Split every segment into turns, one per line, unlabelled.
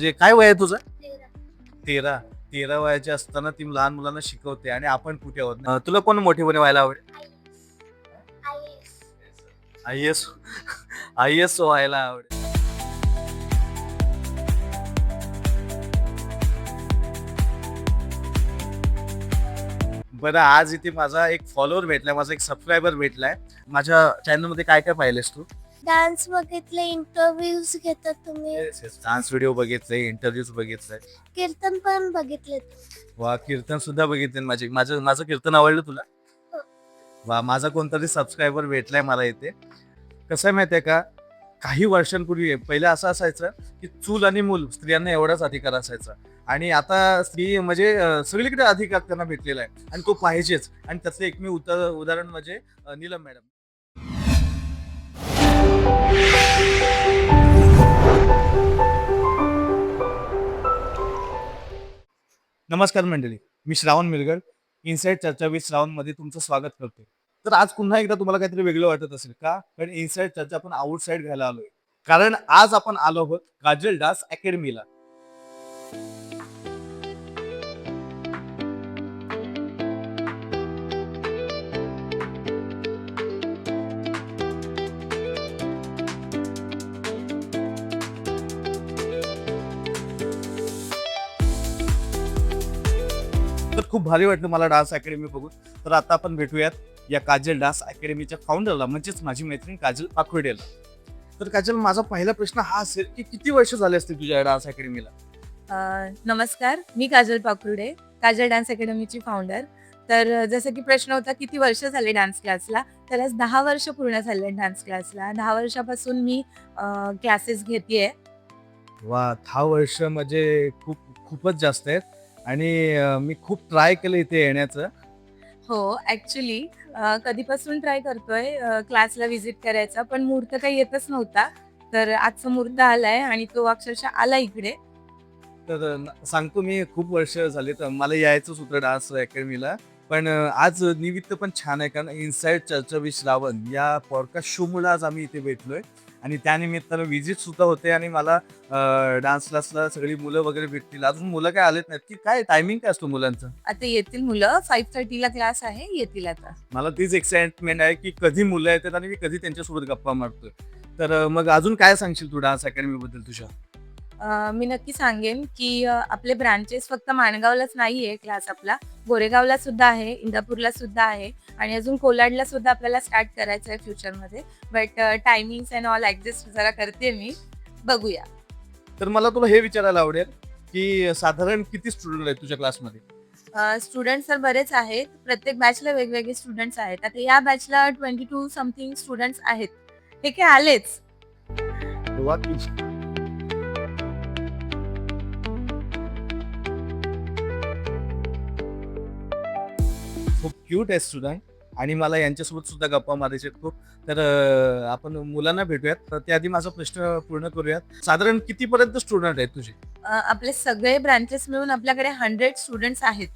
म्हणजे काय वय आहे तुझं?
तेरा.
13. 13 वयाची असताना ती लहान मुलांना शिकवते आणि आपण कुठे आहोत. तुला कोण मोठेपणी व्हायला आवडेल?
IAS.
IAS. IAS व्हायला आवडेल. बरं, आज इथे माझा एक फॉलोअर भेटलाय, माझा एक सबस्क्रायबर भेटलाय. माझ्या चॅनलमध्ये काय काय पाहिलेस तू?
डान्स बघितले, इंटरव्ह्यूज घेतात तुम्ही.
डान्स व्हिडिओ बघितले, इंटरव्ह्यूज बघितले.
कीर्तन पण बघितले.
वा, कीर्तन सुद्धा बघितले. माझं माझं कीर्तन आवडलं तुला? वा, माझा कोणतरी सबस्क्रायबर भेटलाय मला इथे. कसं आहे माहितीये का, काही वर्षांपूर्वी पहिलं असं असायचं की चूल आणि मूल स्त्रियांना एवढाच अधिकार असायचा आणि आता स्त्री म्हणजे सगळीकडे अधिकार त्यांना भेटलेला आहे आणि तो पाहिजेच. आणि त्याचं एकमेव उदाहरण म्हणजे नीलम मॅडम. नमस्कार मंडळी, मी श्रावण मिरगड. इनसाइड चर्चा विथ श्रावण मध्ये तुमचं स्वागत करतो. तर आज पुन्हा एकदा तुम्हाला काहीतरी वेगळं वाटत असेल का? कारण इनसाइड चर्चा आपण आउटसाइड घ्यायला आलोय. कारण आज आपण आलो आहोत काजल डान्स अकॅडमीला. तर खूप भारी वाटलं मला डान्स अकॅडमी बघून. तर आता आपण भेटूयात या काजल डान्स अकॅडमीच्या फाउंडरला, म्हणजेच माझी मैत्रीण काजल पाखुर्डेला. तर काजल, माझा पहिला प्रश्न हा असेल की किती वर्ष झाले असतील तुझ्या डान्स अकॅडमीला?
नमस्कार, मी काजल पाखुर्डे, काजल डान्स अकॅडमीची फाउंडर. तर जसं की प्रश्न होता किती वर्ष झाले डान्स क्लासला, तर आज 10 वर्ष पूर्ण झाले डान्स क्लासला. 10 वर्षापासून मी क्लासेस घेतेय.
वा, 10 वर्ष म्हणजे खूपच जास्त आहेत. आणि मी खूप ट्राय केलं इथे येण्याचं.
हो, ॲक्चुअली कधीपासून ट्राय करतोय क्लासला व्हिजिट करायचा, पण मुहूर्त काही येतच नव्हता. तर आजचा मुहूर्त आलाय आणि तो अक्षरशः आला इकडे.
तर सांगतो मी, खूप वर्ष झाले तर मला यायचंच होतं डान्स अकॅडमीला. पण आज निमित्त पण छान आहे, कारण इनसाइड चर्चा विथ श्रावण या पॉडकास्ट शोमुळे आज आम्ही इथे भेटलोय आणि त्यानिमित्तानं व्हिजिट सुद्धा होते आणि मला डान्स क्लासला सगळी मुलं वगैरे भेटतील. अजून मुलं काय आलेत नाहीत की काय? टायमिंग काय असतो मुलांचं?
आता येतील मुलं, 5:30 ला क्लास आहे, येतील आता.
मला तीच एक्साइटमेंट आहे की कधी मुलं येतात आणि मी कधी त्यांच्यासोबत गप्पा मारतोय. तर मग अजून काय सांगशील तू डान्स अकॅडमी बद्दल तुझ्या?
मी नक्की सांगेन की आपले ब्रांचेस फक्त माणगावलाच नाही आहे क्लास आपला, गोरेगावला सुद्धा आहे, इंदापूरला सुद्धा आहे आणि अजून कोलाडला सुद्धा आपल्याला स्टार्ट करायचं आहे फ्युचरमध्ये. But timings and all adjust जरा करते मी, बघूया.
तर मला तुला हे विचारायला आवडेल की साधारण किती स्टुडंट आहेत तुझ्या क्लासमध्ये?
स्टुडंट्स तर बरेच आहेत, प्रत्येक बॅचला वेगवेगळे स्टुडंट्स आहेत. आता या बॅचला 22 समथिंग स्टुडंट्स आहेत. हे काय आलेच.
वा, खूप क्यूट आहे स्टुडंट आणि मला यांच्यासोबत सुद्धा गप्पा मारायचे आहेत खूप. तर आपण मुलांना भेटूयात. तर त्याआधी माझा प्रश्न पूर्ण करूयात. साधारण कितीपर्यंत स्टुडंट आहेत तुझे?
आपले सगळे ब्रांचेस मिळून आपल्याकडे 100 स्टुडंट्स आहेत.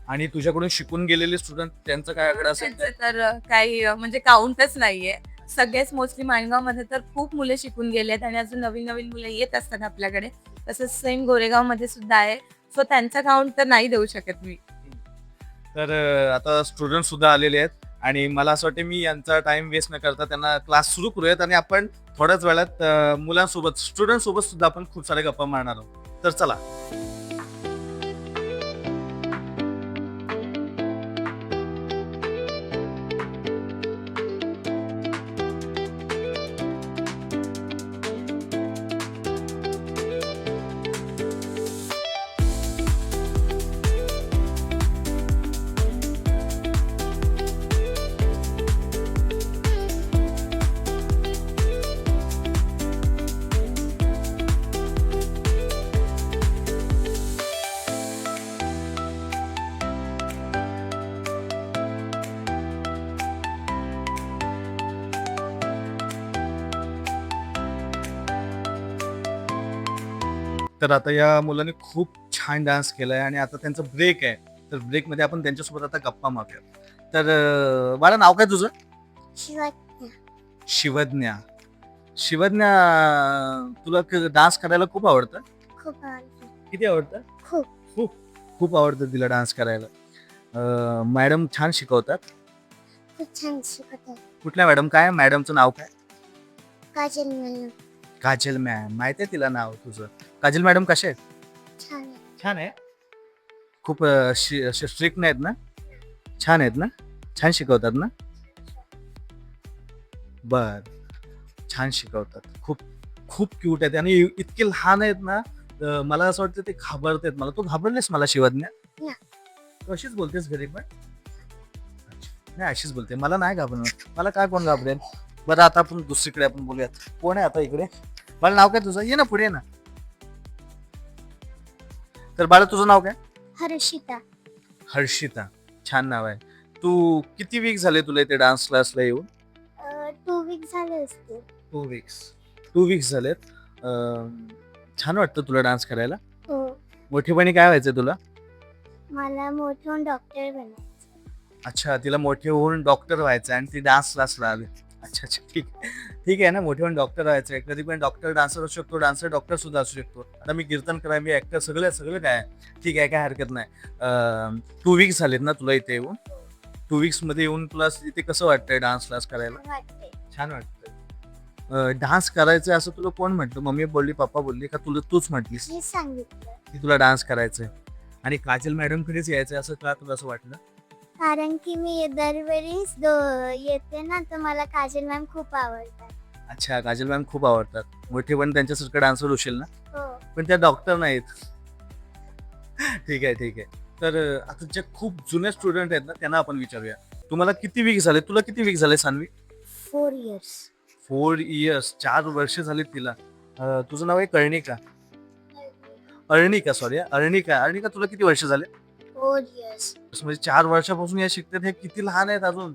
आणि तुझ्याकडून शिकून गेलेले स्टुडंट त्यांचं काय आकडा असेल?
त्यांचं तर काही म्हणजे काउंटच नाहीये. सगळेच मोस्टली माणगावमध्ये तर खूप मुले शिकून गेलेत आणि अजून नवीन नवीन मुलं येत असतात आपल्याकडे. तसंच सेम गोरेगावमध्ये सुद्धा आहे. सो त्यांचा काउंट तर नाही देऊ शकत मी.
तर आता स्टुडंट सुद्धा आलेले आहेत आणि मला असं वाटतं मी यांचा टाइम वेस्ट न करता त्यांना क्लास सुरू करूयात आणि आपण थोड्याच वेळात मुलांसोबत स्टुडंट सोबत सुद्धा आपण खूप सारे गप्पा मारणार आहोत. तर चला. तर आता या मुलांनी खूप छान डान्स केलाय आणि आता त्यांचा ब्रेक आहे. तर ब्रेकमध्ये आपण त्यांच्यासोबत आता गप्पा मारूया. तर बाळा, नाव काय तुझं?
शिवाजी.
शिवज्ञा. शिवज्ञा, तुला डान्स करायला खूप आवडतं?
खूप आवडतं.
किती आवडतं?
खूप.
खूप खूप आवडतं तिला डान्स करायला. मॅडम छान शिकवतात.
खूप छान शिकवतात.
कुठल्या मॅडम? काय मॅडमचं नाव काय?
Kajal madam
Kajal ma'am. माहिती आहे तिला नाव तुझं? काजल मॅडम कसे आहेत?
छान आहे.
छान आहे. खूप स्ट्रिक्ट नाहीत ना? छान आहेत ना? छान शिकवतात ना? बर. छान शिकवतात. खूप खूप क्यूट आहेत आणि इतके लहान आहेत ना. मला असं वाटतं ते घाबरतात मला. तू घाबरलेस मला शिवज्ञ?
नाही.
तू अशीच बोलतेस घरी पण? अच्छा. नाही, अशीच बोलते. मला नाही घाबरणार. मला काय कोण घाबरेल? बरं, आता आपण दुसरीकडे आपण बोलूयात. कोण आहे आता इकडे? बाळा, नाव काय तुझं? ये ना पुढे ये ना. तर बाळा, तुझं नाव काय?
हर्षिता.
हर्षिता. छान नाव आहे. तू किती वीक झाले तुला इथे डान्स क्लासला येऊन?
2 वीक झाले असते.
2 वीक्स. 2 वीक्स झालेत. छान वाटतं तुला डान्स करायला?
हो.
मोठेपणी काय व्हायचंय तुला?
मला मोठं होऊन डॉक्टर बनायचं.
अच्छा, तिला मोठे होऊन डॉक्टर व्हायचं आणि ती डान्स क्लासला आली. अच्छा, अच्छा, ठीक आहे. ठीक आहे ना, मोठे होऊन डॉक्टर व्हायचंय. कधी पण डॉक्टर डान्सर असू शकतो, डान्सर डॉक्टर सुद्धा असू शकतो. आता मी कीर्तनकार, मी ऍक्टर, सगळं सगळं काय आहे. ठीक आहे, काय हरकत नाही. 2 वीक्स झालेत ना तुला इथे येऊन? 2 वीक्स मध्ये येऊन तुला इथे कसं वाटतंय डान्स क्लास करायला?
छान वाटते.
छान वाटतंय. डान्स करायचं असं तुला कोण म्हटलं? मम्मी बोलली, पप्पा बोलली, का तुला तूच म्हटलीस
मी सांगितलं.
की तुला डान्स करायचंय आणि काजल मॅडम कडेच यायचंय असं का तुला असं वाटलं?
कारण की मी दरवेळेस येते ना, तर मला काजल मॅम खूप आवडतात.
अच्छा, काजल मॅम खूप आवडतात. मोठे पण त्यांच्यासारखं डान्सर होशील ना?
हो.
पण त्या डॉक्टर नाहीत. ठीक आहे, ठीक आहे. तर आता जे खूप जुने स्टुडंट आहेत ना, त्यांना आपण विचारूया. तुम्हाला किती वीक झाले? तुला किती वीक झाले सान्वी?
4 इयर्स.
4 इयर्स. 4 वर्ष झालीत तिला. तुझं नाव आहे कर्णिका? अर्णिका, सॉरी. अर्णिका. अर्णिका, तुला किती वर्ष झाले?
4 इयर्स.
म्हणजे 4 वर्षापासून या शिकतात. हे किती लहान आहेत अजून.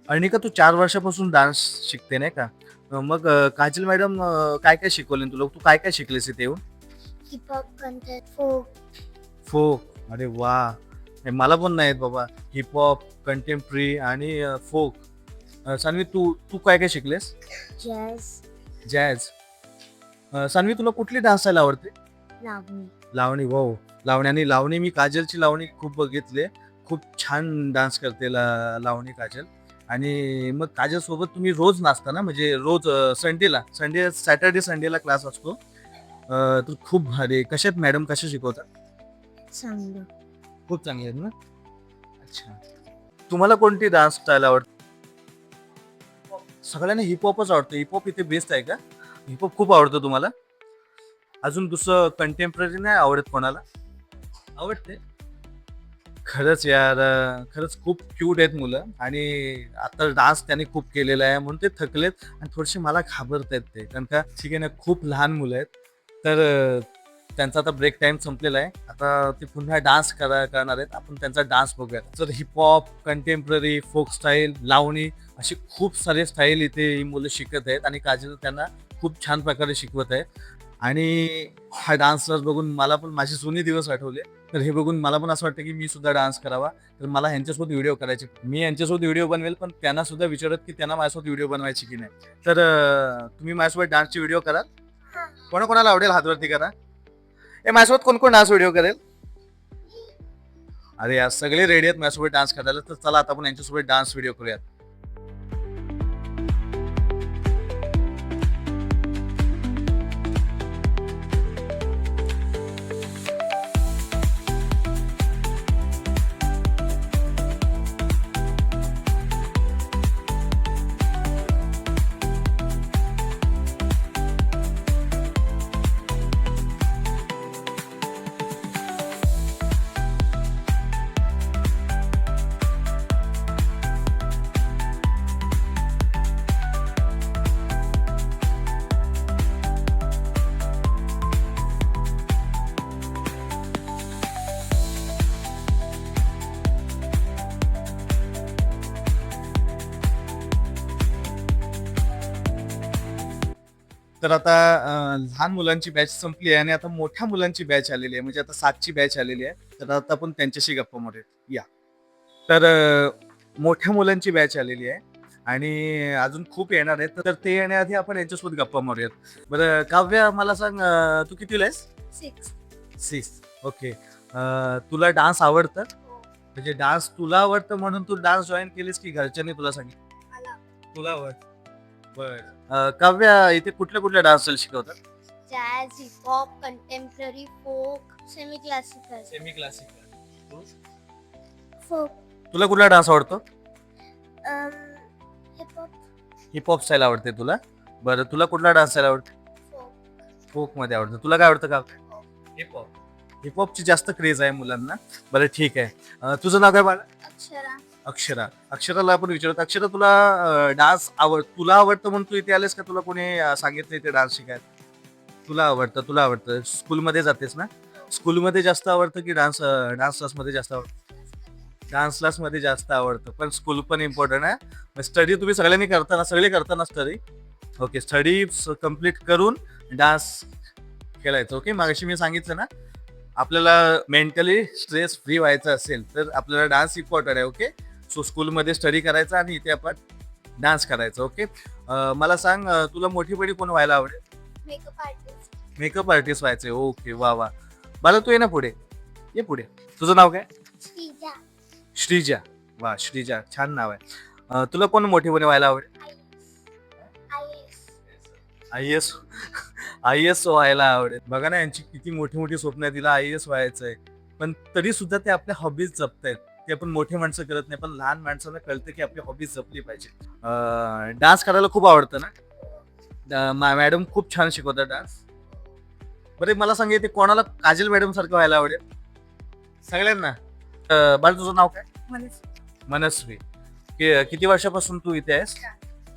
अर्णिका, तू 4 वर्षापासून डान्स शिकते नाही का? मग काजल मॅडम काय काय शिकवले तुला? तू काय काय शिकलेस इथे येऊन?
Hiphop, content, folk.
फोक. अरे वा. हे मला पण नाही बाबा. हिपहॉप, कंटेम्पररी आणि फोक. सान्वी, तू तू काय काय शिकलेस?
जॅझ.
जॅझ. सान्वी, तुला कुठली डान्स स्टाईल आवडते?
लावणी.
लावणी. वाव. लावणी मी काजलची लावणी खूप बघितले. खूप छान डान्स करते लावणी काजल. आणि मग काजल सोबत तुम्ही रोज नाचता ना? म्हणजे रोज सॅटर्डे संडेला क्लास असतो. तर खूप भारी. कशात मॅडम, कशा शिकवतात?
चांगलं.
खूप चांगले आहेत ना? अच्छा. तुम्हाला कोणती डान्स स्टाईल आवडते? सगळ्यांना हिपहॉपच आवडतं. हिपहॉप इथे बेस्ट आहे का? हिपहॉप खूप आवडतं तुम्हाला? अजून दुसरं कंटेम्पररी नाही आवडत कोणाला? आवडते. खरंच यार, खरंच खूप क्यूट आहेत मुलं आणि आता डान्स त्यांनी खूप केलेला आहे म्हणून ते थकलेत आणि थोडेसे मला घाबरतायत ते. कारण का ठीक आहे ना, खूप लहान मुलं आहेत. तर त्यांचा आता ब्रेक टाइम संपलेला आहे. आता ते पुन्हा डान्स करणार आहेत. आपण त्यांचा डान्स बघूया. तर हिपहॉप, कंटेम्पररी, फोक स्टाईल, लावणी अशी खूप सारे स्टाईल इथे ही मुलं शिकत आहेत आणि काजल त्यांना खूप छान प्रकारे शिकवत आहे. आणि हा डान्स बघून मला पण माझे जुने दिवस आठवले. तर हे बघून मला पण असं वाटतं की मी सुद्धा डान्स करावा. तर मला ह्यांच्यासोबत व्हिडिओ करायचे. मी यांच्यासोबत व्हिडिओ बनवेल, पण त्यांना सुद्धा विचारत की त्यांना माझ्यासोबत व्हिडिओ बनवायची की नाही. तर तुम्ही माझ्यासोबत डान्सची व्हिडिओ कराल? कोणाकोणाला आवडेल हातवरती करा. माझ्यासोबत कोण कोण डान्स व्हिडिओ करेल? अरे यार, सगळे रेडी आहेत माझ्यासोबत डान्स करायला. तर चला आता आपण यांच्यासोबत डान्स व्हिडिओ करूयात. तर आता लहान मुलांची बॅच संपली आहे आणि आता मोठ्या मुलांची बॅच आलेली आहे. म्हणजे आता 7ची बॅच आलेली आहे. तर आता आपण त्यांच्याशी गप्पा मारूया. या. तर मोठ्या मुलांची बॅच आलेली आहे. आणि अजून खूप येणार आहेत, तर ते येण्याआधी आपण यांच्यासोबत गप्पा मारूयात. बरं काव्या, मला सांग, तू कितीला आहेस? 6. ओके. तुला डान्स आवडतं? म्हणजे डान्स तुला आवडतं म्हणून तू डान्स जॉईन केलीस की घरच्यांनी तुला सांगितलं? तुला आवडतं. बर. काव्या, इथे कुठल्या कुठल्या डान्स शिकवतात?
Jazz, hiphop, contemporary, folk, semi classical.
Semi classical.
Folk,
तुला कुठला डान्स आवडतो?
हिपहॉप,
हिपहॉप स्टाईल आवडते तुला? बरं, तुला कुठला डान्स स्टाईल आवडते?
फोक.
फोक मध्ये आवडतं. तुला काय आवडतं का? हिपहॉप. हिपहॉपची जास्त क्रेज आहे मुलांना. बरं ठीक आहे. तुझं नाव काय बाळा?
अक्षरा.
अक्षरा. अक्षराला आपण विचारत, अक्षरा तुला डान्स तुला आवडतं म्हणून तू इथे आलेस का तुला कोणी सांगितलं इथे डान्स शिकायला? तुला आवडतं. स्कूलमध्ये जातेस ना? स्कूलमध्ये जास्त आवडतं की डान्स क्लासमध्ये जास्त आवडतं? डान्स क्लासमध्ये जास्त आवडतं, पण स्कूल पण इम्पॉर्टंट आहे. स्टडी तुम्ही सगळे करताना स्टडी. ओके, स्टडी कम्प्लीट करून डान्स खेळायचं. ओके, मागाशी मी सांगितलं ना, आपल्याला मेंटली स्ट्रेस फ्री व्हायचं असेल तर आपल्याला डान्स इम्पॉर्टंट आहे. ओके, सो स्कूलमध्ये स्टडी करायचा आणि इथे आपण डान्स करायचं. ओके, मला सांग, तुला मोठीपणी कोण व्हायला आवडेल?
Makeup artist.
मेकअप आर्टिस्ट व्हायचे. ओके, वा वा. मला तू ये ना पुढे, ये पुढे. तुझं नाव काय?
श्रीजा.
श्रीजा. वा, श्रीजा, छान नाव आहे. तुला कोण मोठीपणी व्हायला आवडेल?
IAS.
IAS व्हायला आवडेल. बघा ना, यांची किती मोठी मोठी स्वप्न आहे. तिला IAS व्हायचंय, पण तरी सुद्धा ते आपल्या हॉबीज जपतायत. ते आपण मोठे माणसं करत नाही, पण लहान माणसांना कळतं की आपली हॉबीज जपली पाहिजे. डान्स करायला खूप आवडतं ना? मॅडम खूप छान शिकवतात डान्स. बरं, मला सांग, ते कोणाला काजल मॅडम सारखं व्हायला आवडेल? सगळ्यांना. बाळ, तुझं नाव काय? मनस्वी. किती वर्षापासून तू इथे आहेस?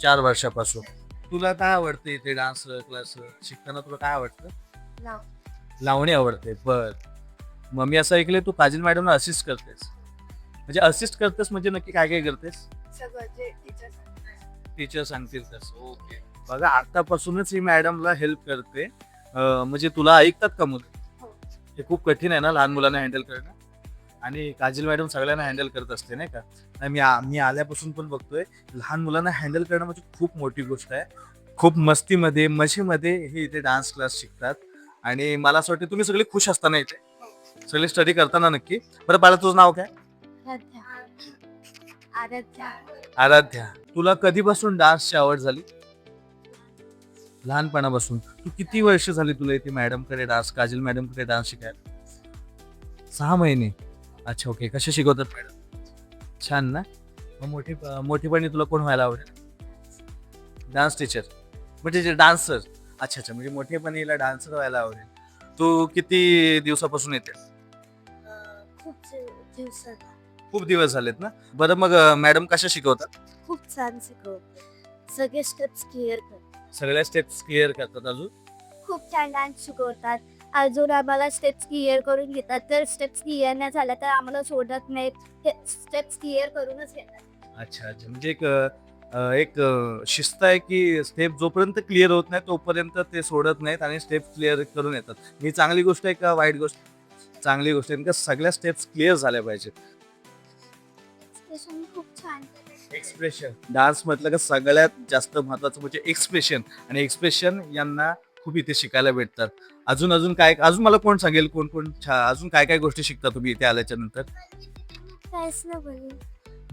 4 वर्षापासून. तुला काय आवडते इथे डान्स क्लास शिकताना? तुला काय आवडतं? लावणी आवडते. बर. मग मी असं ऐकलंय तू काजल मॅडमला असिस्ट करतेस. म्हणजे असिस्ट करतेस म्हणजे नक्की काय काय करतेस? टीचर सांगतील तसं. ओके. बघा, आतापासूनच ही मॅडमला हेल्प करते. म्हणजे तुला ऐकतात का मुलं? हे खूप कठीण आहे ना लहान मुलांना हँडल करणं, आणि काजल मॅडम सगळ्यांना हँडल करत असते नाही का? नाही, मी आल्यापासून पण बघतोय, लहान मुलांना हँडल करणं म्हणजे खूप मोठी गोष्ट आहे. खूप मस्तीमध्ये मजेमध्ये हे इथे डान्स क्लास शिकतात, आणि मला असं वाटतं तुम्ही सगळे खुश असताना इथे सगळे स्टडी करताना नक्की. बरं बाळा, तुझं नाव काय?
आराध्या.
आराध्या. तुला कधीपासून डान्सची आवड झाली? लहानपणापासून. तू किती वर्ष झाली तुला इथे मॅडमकडे डान्स, काजल मॅडमकडे डान्स शिकायला? 6 महिने. अच्छा, ओके. कसे शिकवतात मॅडम? छान ना? मग मोठीपणी तुला कोण व्हायला आवडेल? डान्स टीचर, म्हणजे डान्सर. अच्छा, म्हणजे मोठेपणीला डान्सर व्हायला आवडेल. तू किती दिवसापासून येते?
खूप दिवसात.
खूप दिवस झालेत ना? बरं, मग मॅडम कशा शिकवतात?
खूप छान शिकवते. सगळे स्टेप्स क्लिअर करतात.
सगळ्या स्टेप्स क्लिअर करतात. अजून
खूप छान डान्स शिकवतात. अजून आम्हाला स्टेप्स क्लिअर करून घेतात. तर स्टेप्स क्लिअर नाही झाल्या तर आम्हाला सोडत नाहीत. स्टेप्स क्लिअर करूनच घेतात.
अच्छा, म्हणजे एक शिस्त आहे की स्टेप जोपर्यंत क्लिअर होत नाही तोपर्यंत ते सोडत नाहीत आणि स्टेप क्लिअर करून येतात. ही चांगली गोष्ट आहे का वाईट गोष्ट? चांगली गोष्ट आहे, का सगळ्या स्टेप्स क्लिअर झाल्या पाहिजेत.
एक्सप्रेशन खूप छान.
एक्सप्रेशन. डान्स म्हटलं का सगळ्यात जास्त महत्वाचं म्हणजे एक्सप्रेशन, आणि एक्सप्रेशन यांना खूप इथे शिकायला भेटतात. अजून अजून मला कोण सांगेल, कोण अजून काय काय गोष्टी शिकता तुम्ही इथे आल्याच्या नंतर?
काहीच नाही बोलली.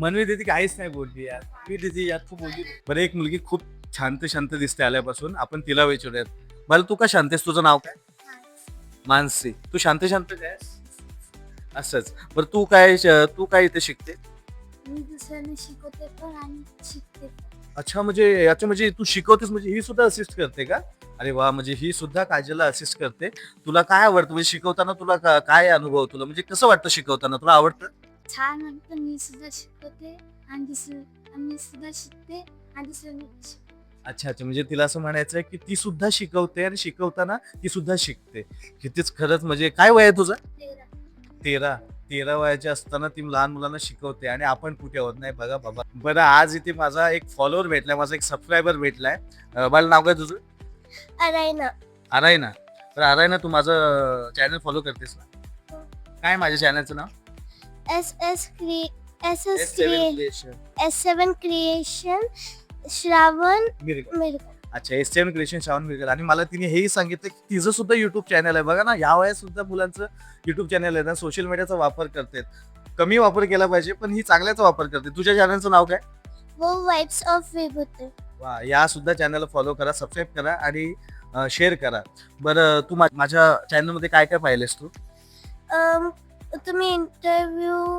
मनवी दीदी काहीच नाही बोलली यार. मी दीदी यात खूप बोलली. बरं, एक मुलगी खूप शांत दिसते आल्यापासून, आपण तिला विचारूयात. मला तू का शांत आहेस? तुझं नाव काय? मानसी. तू शांत काय? असंच. बरं, तू काय इथे शिकते?
मी दुसऱ्यांना शिकवते पण आणि शिकते पण.
अच्छा, म्हणजे तू शिकवतेस म्हणजे ही सुद्धा असिस्ट करते का? अरे वा, म्हणजे ही सुद्धा काजलला असिस्ट करते. तुला काय आवडतं म्हणजे शिकवताना? तुला काय अनुभव तुला, म्हणजे कसं वाटतं शिकवताना? तुला आवडतं?
छान वाटतं. मी सुद्धा शिकवते आणि मी सुद्धा शिकते आणि दुसऱ्यांना शिकवते.
अच्छा, म्हणजे तिला असं म्हणायचं आहे की ती सुद्धा शिकवते आणि शिकवताना ती सुद्धा शिकते. कितीच खरंच. म्हणजे काय वय आहे तुझं? 13 वयाच्या असताना ती लहान मुलांना शिकवते, आणि आपण कुठे होत नाही बघा बाबा. बरं, आज इथे माझा एक फॉलोअर भेटलाय, माझा एक सबस्क्रायबर भेटलाय. मला नाव काय तुझं?
अरायना.
आरायना. तर आरायना, तू माझं चॅनल फॉलो करतेस ना? काय माझ्या चॅनलचं नाव?
SS S7 creation Shravan Mirkar.
अच्छा, S7 क्रिएशन श्रावण मिरकर. आणि मला तिने हेही सांगितलं की तिचं सुद्धा युट्यूब चॅनल आहे. बघा ना, या वयात सुद्धा मुलांचं युट्यूब चॅनल आहे ना, सोशल मीडियाचा वापर करतात. कमी वापर केला पाहिजे, पण ही चांगल्याचा वापर करते. तुझ्या चॅनलचं नाव काय?
वो वाइब्स ऑफ विभूती.
वा, या सुद्धा चॅनलला फॉलो करा, सबस्क्राईब करा आणि शेअर करा. बरं, तू माझ्या चॅनलमध्ये काय काय पाहिलेस तू?
तुम्ही इंटरव्ह्यू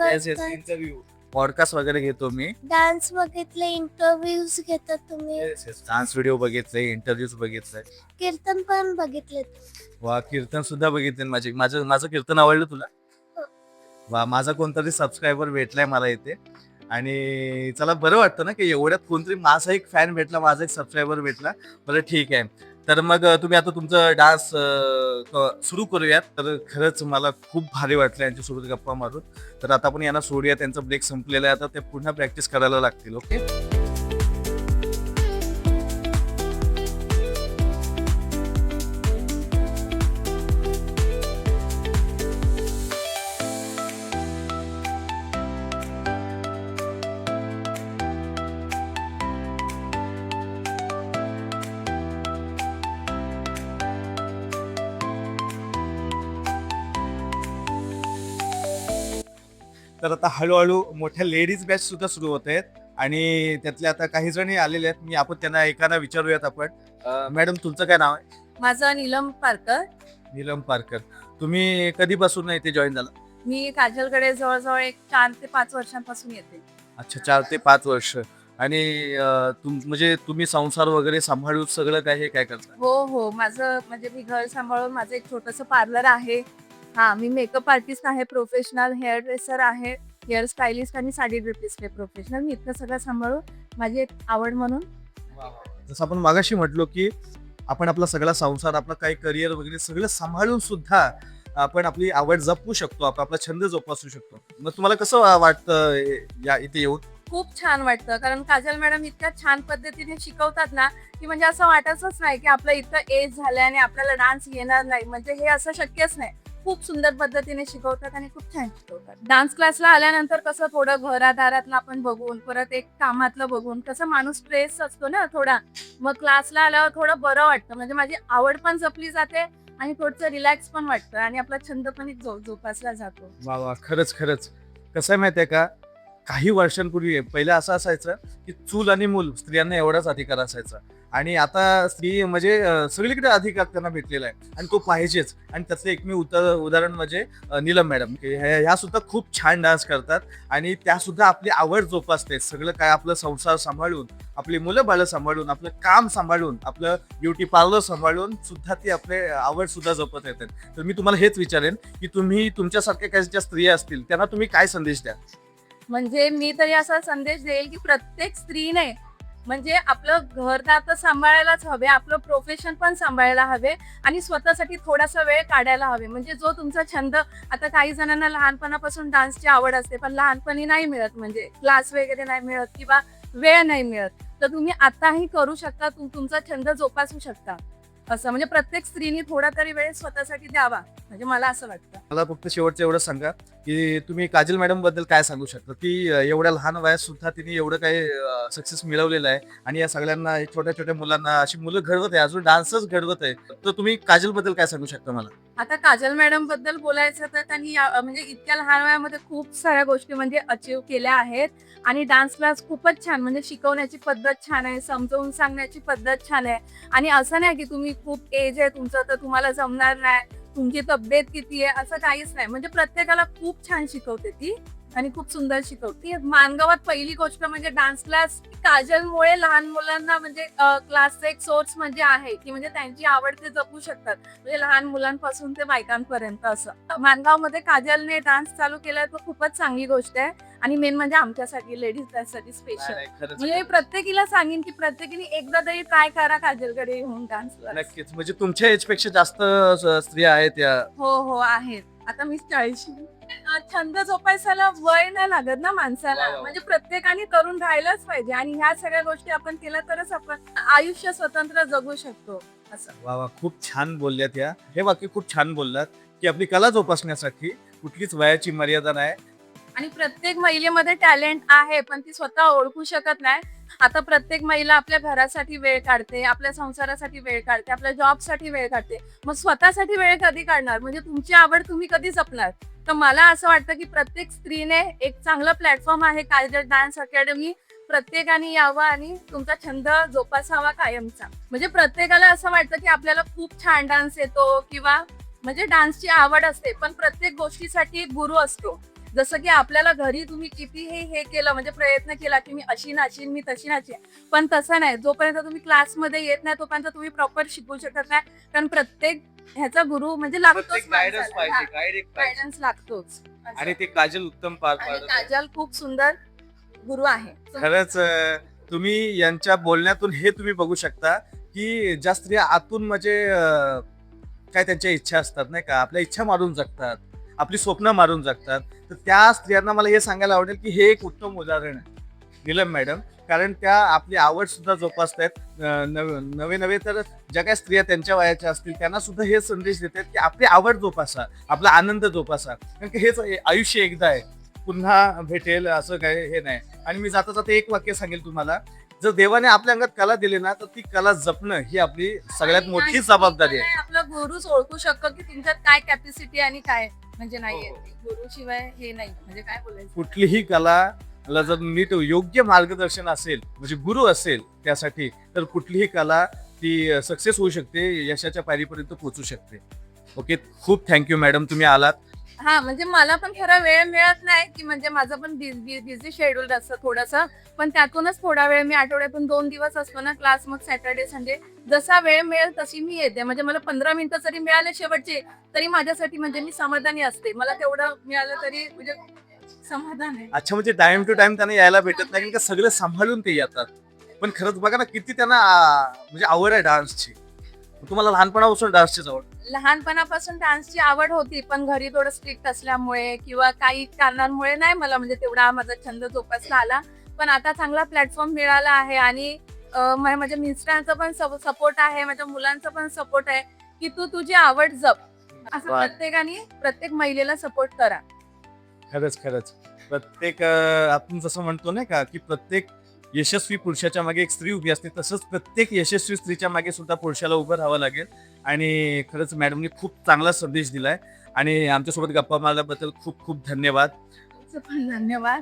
इंटरव्ह्यू, पॉडकास्ट वगैरे घेतो मी.
डान्स बघितले, इंटरव्ह्यूज घेतात तुम्ही,
डान्स व्हिडिओ बघितले, इंटरव्ह्यूज बघितले.
कीर्तन पण बघितले.
वा, कीर्तन सुद्धा बघितले. माझं कीर्तन आवडलं तुला? वा, माझा कोणतरी सबस्क्रायबर भेटलाय मला इथे. आणि चला, बरं वाटतं ना की एवढ्यात कोणतरी माझा एक फॅन भेटला, माझा एक सबस्क्रायबर भेटला. बरं, ठीक आहे. तर मग तुम्ही आता तुमचं डान्स सुरू करूयात. तर खरंच मला खूप भारी वाटलं यांच्यासोबत गप्पा मारून. तर आता आपण यांना सोडूया, त्यांचा ब्रेक संपलेला आहे. आता ते पुन्हा प्रॅक्टिस करायला लागतील. ओके. तर आता हळूहळू मोठ्या लेडीज बॅच सुद्धा सुरू होत आहेत. आणि त्यातल्या आता काही जणी आलेले आहेत. आपण त्यांना एकाना विचारूयात. आपण मॅडम, तुमचं काय नाव आहे?
माझं नीलम पारकर.
नीलम पारकर. तुम्ही कधीपासून इथे जॉईन झाला?
मी काजलकडे जवळजवळ एक 4 ते 5 वर्षांपासून येते.
अच्छा, 4 ते 5 वर्ष. आणि म्हणजे तुम्ही संसार वगैरे सांभाळून सगळं काय हे काय करता?
हो, माझं म्हणजे मी घर सांभाळून माझं एक छोटंसं पार्लर आहे. मी मेकअप आर्टिस्ट आहे, प्रोफेशनल हेअर ड्रेसर आहे, हेअर स्टायलिस्ट आणि साडी ड्रेपिस्ट आहे प्रोफेशनल. मी इतकं सगळं सांभाळून माझी एक आवड म्हणून.
जसं आपण मागाशी म्हटलो की आपण आपला सगळा संसार, आपलं काही करिअर वगैरे सगळं सांभाळून सुद्धा आपण आपली आवड जपू शकतो, आपला छंद जोपासू शकतो. मग तुम्हाला कसं वाटतं या इथे येऊन?
खूप छान वाटतं, कारण काजल मॅडम इतक्या छान पद्धतीने शिकवतात ना, की म्हणजे असं वाटतच नाही की आपलं इतकं एज झालंय आणि आपल्याला डान्स येणार नाही. म्हणजे हे असं शक्यच नाही. खूप सुंदर पद्धतीने शिकवतात आणि खूप छान शिकवतात. डान्स क्लासला आल्यानंतर कसं थोडं घरादारातलं आपण बघून, परत एक कामातलं बघून, कसं माणूस स्ट्रेस असतो ना थोडा, मग क्लासला आल्यावर थोडं बरं वाटतं. म्हणजे माझी आवड पण जपली जाते आणि थोडंसं रिलॅक्स पण वाटतं आणि आपला छंद पण एक जोपासला जातो.
वा, खरंच कसं आहे माहितीये का, काही वर्षांपूर्वी पहिलं असं असायचं की चूल आणि मूल स्त्रियांना एवढाच अधिकार असायचा. आणि आता स्त्री म्हणजे सगळीकडे अधिकार त्यांना भेटलेला आहे आणि तो पाहिजेच. आणि त्याचं एकमेव उदाहरण म्हणजे नीलम मॅडम. ह्या सुद्धा खूप छान डान्स करतात आणि त्या सुद्धा आपली आवड जोपासते. सगळं काय, आपलं संसार सांभाळून, आपली मुलं बाळं सांभाळून, आपलं काम सांभाळून, आपलं ब्युटी पार्लर सांभाळून सुद्धा ती आपले आवड सुद्धा जपत येतात. तर मी तुम्हाला हेच विचारेन की तुम्ही तुमच्यासारख्या काही ज्या स्त्रिया असतील त्यांना तुम्ही काय संदेश द्या?
म्हणजे मी तरी असा संदेश देईल की प्रत्येक स्त्रीने म्हणजे आपलं घरदार तर सांभाळायलाच हवे, आपलं प्रोफेशन पण सांभाळायला हवे आणि स्वतःसाठी थोडासा वेळ काढायला हवे. म्हणजे जो तुमचा छंद, आता काही जणांना लहानपणापासून डान्सची आवड असते पण लहानपणी नाही मिळत, म्हणजे क्लास वगैरे नाही मिळत किंवा वेळ नाही मिळत, तर तुम्ही आताही करू शकता, तुमचा छंद जोपासू शकता. असं म्हणजे प्रत्येक स्त्रीने थोडा तरी वेळ स्वतःसाठी द्यावा, म्हणजे मला असं वाटतं.
मला फक्त शेवटचं एवढं सांगा की तुम्ही काजल मॅडम बद्दल काय सांगू शकता की एवढ्या लहान वयात सुद्धा तिने एवढं काही सक्सेस मिळवलेलं आहे आणि या सगळ्यांना, छोट्या छोट्या मुलांना अशी मुलं घडवत आहे, अजून डान्सच घडवत आहे. तर तुम्ही काजल बद्दल काय सांगू शकता मला?
आता काजल मॅडम बद्दल बोलायचं तर त्यांनी म्हणजे इतक्या लहान वयामध्ये खूप साऱ्या गोष्टी म्हणजे अचीव्ह केल्या आहेत आणि डान्स क्लास खूपच छान, म्हणजे शिकवण्याची पद्धत छान आहे, समजावून सांगण्याची पद्धत छान आहे. आणि असं नाही की तुम्ही खूप एज आहे तुमचं तर तुम्हाला जमणार नाही, तुमची तब्येत किती आहे, असं काहीच नाही. म्हणजे प्रत्येकाला खूप छान शिकवते ती आणि खूप सुंदर शिकवते. माणगावात पहिली गोष्ट म्हणजे डान्स क्लास काजलमुळे लहान मुलांना म्हणजे क्लासचा एक सोर्स म्हणजे आहे की म्हणजे त्यांची आवड ते जपू शकतात, म्हणजे लहान मुलांपासून ते बायकांपर्यंत. असं माणगावमध्ये काजलने डान्स चालू केलाय तो खूपच चांगली गोष्ट आहे. आणि मेन म्हणजे आमच्यासाठी लेडीजसाठी स्पेशल, म्हणजे प्रत्येकीला सांगेन की प्रत्येकीने एकदा तरी ट्राय करा काजलकडे येऊन डान्स.
नक्कीच, म्हणजे तुमच्या एज पेक्षा जास्त स्त्रिया आहेत या?
हो आहेत. आता मी 40. छंद जोपासायला वय नाही लागत ना माणसाला, म्हणजे प्रत्येकाने करून राहिलंच पाहिजे आणि ह्या सगळ्या गोष्टी आपण केल्या तरच आपण आयुष्य स्वतंत्र जगू शकतो. असं.
वा, खूप छान बोलल्यात या. हे वाक्य खूप छान बोललात की आपली कला जोपासण्यासाठी कुठलीच वयाची मर्यादा नाही.
आणि प्रत्येक महिलेमध्ये टॅलेंट आहे, पण ती स्वतः ओळखू शकत नाही. आता प्रत्येक महिला आपल्या घरासाठी वेळ काढते, आपल्या संसारासाठी वेळ काढते, आपल्या जॉबसाठी वेळ काढते. मग स्वतःसाठी वेळ कधी काढणार? म्हणजे तुमची आवड तुम्ही कधी जपणार? तर मला असं वाटतं की प्रत्येक स्त्रीने एक चांगला प्लॅटफॉर्म आहे काजल डान्स अकॅडमी. प्रत्येकाने यावं आणि तुमचा छंद जोपासावा कायमचा. म्हणजे प्रत्येकाला असं वाटतं की आपल्याला खूप छान डान्स येतो किंवा म्हणजे डान्सची आवड असते, पण प्रत्येक गोष्टीसाठी एक गुरु असतो. जसं की आपल्याला घरी तुम्ही कितीही हे केलं म्हणजे प्रयत्न केला की मी अशी नाचीन, मी तशी नाचीन, पण तसं नाही. जोपर्यंत तुम्ही क्लासमध्ये येत नाही तोपर्यंत तुम्ही प्रॉपर शिकू शकत नाही. कारण प्रत्येक ह्याचा गुरु म्हणजे लागतोच,
गायडन्स पाहिजे, गाईड एक पाहिजे.
गायडन्स लागतोच.
आणि ते काजल उत्तम पार
आणि
पाडत आहे.
काजल खूप सुंदर गुरु आहे.
खरंच तुम्ही यांच्या बोलण्यातून हे तुम्ही बघू शकता की ज्या स्त्रिया आतून म्हणजे काय त्यांच्या इच्छा असतात नाही का, आपल्या इच्छा मारून जगतात, आपली स्वप्न मारून जगतात. तर त्या स्त्रियांना मला हे सांगायला आवडेल की हे एक उत्तम उदाहरण आहे नीलम मॅडम. कारण त्या आपली आवड सुद्धा जोपासतायत. नवे नवे तर ज्या काही स्त्रिया त्यांच्या वयाच्या असतील त्यांना सुद्धा हे संदेश देतात की आपली आवड जोपासा, आपला आनंद जोपासा. कारण की हेच आयुष्य एकदा आहे, पुन्हा भेटेल असं काय हे नाही. आणि मी जाता जाता एक वाक्य सांगेल तुम्हाला, जर देवाने आपल्या अंगात कला दिली ना तर ती कला जपणं ही आपली सगळ्यात
आणि-
मोठी
आणि
जबाबदारी आहे.
आपला गुरुच ओळखू शकतो की तुमच्यात काय कॅपॅसिटी आणि काय म्हणजे नाहीये.
हो.
गुरु शिवाय हे नाही, म्हणजे काय बोलायचं.
कुठलीही कलाला जर नीट योग्य मार्गदर्शन असेल, म्हणजे गुरु असेल त्यासाठी, तर कुठलीही कला ती सक्सेस होऊ शकते, यशाच्या पायरीपर्यंत पोहोचू शकते. ओके, खूप थँक्यू मॅडम, तुम्ही आलात.
हा म्हणजे मला पण खरा वेळ मिळत नाही की म्हणजे माझं पण बिझी शेड्यूल असतं थोडंसं, पण त्यातूनच थोडा वेळ मी आठवड्यातून 2 दिवस असतो ना क्लास, मग सॅटर्डे संडे जसा वेळ मिळेल तशी मी येते. म्हणजे मला 15 मिनिटं जरी मिळाले शेवटचे तरी माझ्यासाठी म्हणजे मी समाधानी असते. मला तेवढं मिळालं तरी म्हणजे समाधान आहे.
अच्छा, म्हणजे टाइम टू टाइम त्यांना यायला भेटत नाही का, सगळं सांभाळून ते येतात. पण खरंच बघा ना, किती त्यांना म्हणजे आवड आहे डान्सची. तुम्हाला लहानपणापासून डान्सचीच आवड?
लहानपणापासून डान्सची आवड होती, पण घरी थोडं स्ट्रिक्ट असल्यामुळे किंवा काही कारणांमुळे नाही मला म्हणजे तेवढा माझा छंद जोपासला आला. पण आता चांगला प्लॅटफॉर्म मिळाला आहे आणि माझ्या मिस्टरांचा पण सपोर्ट आहे, माझ्या मुलांचा पण सपोर्ट आहे की तू तुझी आवड जप. असं
वा.
प्रत्येकाने प्रत्येक महिलेला सपोर्ट करा.
खरंच खरंच प्रत्येक आपण जसं म्हणतो नाही का की प्रत्येक यशस्वी पुरुषाच्या मागे एक स्त्री उभी असते, तसंच प्रत्येक यशस्वी स्त्रीच्या मागे सुद्धा पुरुषाला उभं राहावं लागेल. आणि खरंच मॅडमनी खूप चांगला संदेश दिलाय आणि आमच्यासोबत गप्पा मारल्याबद्दल खूप खूप धन्यवाद.
तुमचं पण धन्यवाद.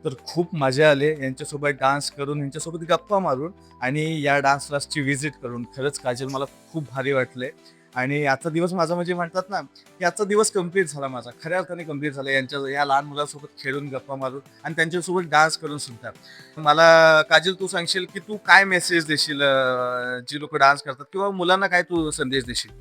तर खूप मजा आली यांच्यासोबत डान्स करून, यांच्यासोबत गप्पा मारून आणि या डान्स क्लासची व्हिजिट करून. खरंच काजल मला खूप भारी वाटले. आणि आजचा दिवस माझा म्हणजे म्हणतात ना की आजचा दिवस कम्प्लीट झाला माझा, खऱ्या अर्थाने कम्प्लीट झाला या लहान मुलांसोबत खेळून गप्पा मारून आणि त्यांच्यासोबत डान्स करून सुद्धा. मला काजल तू सांगशील की तू काय मेसेज देशील जी लोक डान्स करतात, किंवा मुलांना काय तू संदेश देशील?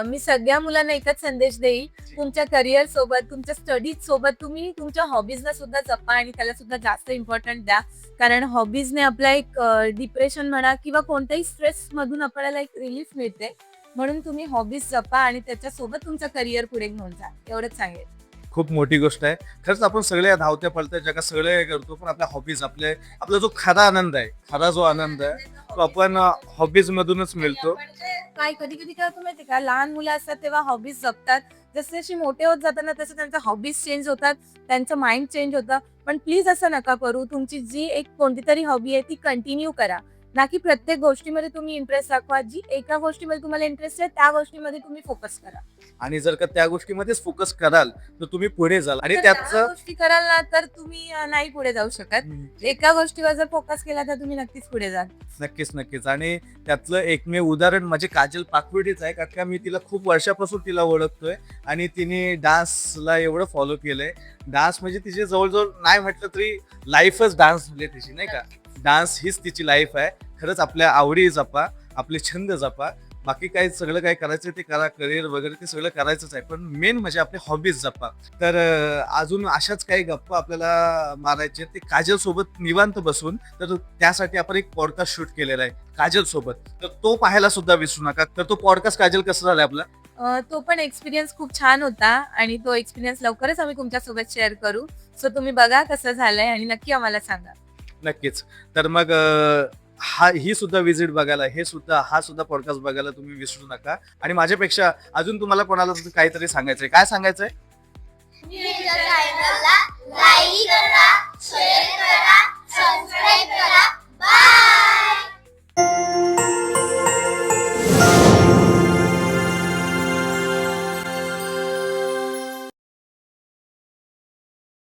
मी सगळ्या मुलांना एकच संदेश देईल, तुमच्या करिअर सोबत तुमच्या स्टडीज सोबत तुम्ही तुमच्या हॉबीजला सुद्धा जपा आणि त्याला सुद्धा जास्त इम्पॉर्टंट द्या. कारण हॉबीजने आपला एक डिप्रेशन म्हणा किंवा कोणत्याही स्ट्रेस मधून आपल्याला एक रिलीफ मिळते. म्हणून तुम्ही हॉबीज जपा आणि त्याच्यासोबत तुमचं करिअर पुढे घेऊन जा, एवढंच सांगेल.
खूप मोठी गोष्ट आहे. खरंच आपण सगळे धावत्या पळत्या जगात सगळे करतो, पण आपल्या हॉबीज आपला जो खरा आनंद आहे, खरा जो आनंद आहे तो आपण हॉबीज मधूनच मिळतो.
काय कधी कधी काय होतं माहितीये का, लहान मुलं असतात तेव्हा हॉबीज जपतात, जसे जसे मोठे होत जातात ना तसं त्यांच्या हॉबीज चेंज होतात, त्यांचं माइंड चेंज होतं. पण प्लीज असं नका करू. तुमची जी एक कोणती तरी हॉबी आहे ती कंटिन्यू करा, ना की प्रत्येक गोष्टीमध्ये तुम्ही इंटरेस्ट दाखवा. जी एका गोष्टीमध्ये तुम्हाला इंटरेस्ट आहे त्या गोष्टीमध्ये तुम्ही फोकस करा.
आणि जर का त्या गोष्टीमध्येच फोकस कराल तर तुम्ही पुढे जाल. आणि
जर त्या
त्याचं
गोष्टी कराल ना तर तुम्ही नाही पुढे जाऊ शकत. एका गोष्टीवर जर फोकस केला तर तुम्ही नक्कीच पुढे जाल.
नक्कीच नक्कीच. आणि त्यातलं एकमेव उदाहरण म्हणजे काजल पाकविडेच आहे, कारण का मी तिला खूप वर्षापासून तिला ओळखतोय आणि तिने डान्सला एवढं फॉलो केलंय. डान्स म्हणजे तिचे जवळजवळ नाही म्हटलं तरी लाईफच डान्स म्हणजे तिची नाही का. डान्स हीच तिची लाईफ आहे. खरंच आपल्या आवडी जपा, आपले छंद जपा, बाकी काय सगळं काय करायचं ते करा, करिअर वगैरे ते सगळं करायचंच आहे, पण मेन म्हणजे आपले हॉबीज जपा. तर अजून अशाच काही गप्पा आपल्याला मारायचे ते काजल सोबत निवांत बसून. तर त्यासाठी आपण एक पॉडकास्ट शूट केलेला आहे काजल सोबत, तर तो पाहायला सुद्धा विसरू नका. तर तो पॉडकास्ट काजल कसा झालाय आपला?
तो पण एक्सपिरियन्स खूप छान होता आणि तो एक्सपिरियन्स लवकरच आम्ही तुमच्यासोबत शेअर करू. सो तुम्ही बघा कसं झालंय आणि नक्की आम्हाला सांगा.
नक्कीच. तर मग ही सुद्धा विजिट बघायला, हा सुद्धा पॉडकास्ट बघायला तुम्ही विसरू नका. आणि माझ्यापेक्षा अजून तुम्हाला कोणाला काहीतरी सांगायचंय, काय सांगायचंय?
चॅनलला लाईक करा, शेअर करा, सबस्क्राईब करा. बाय.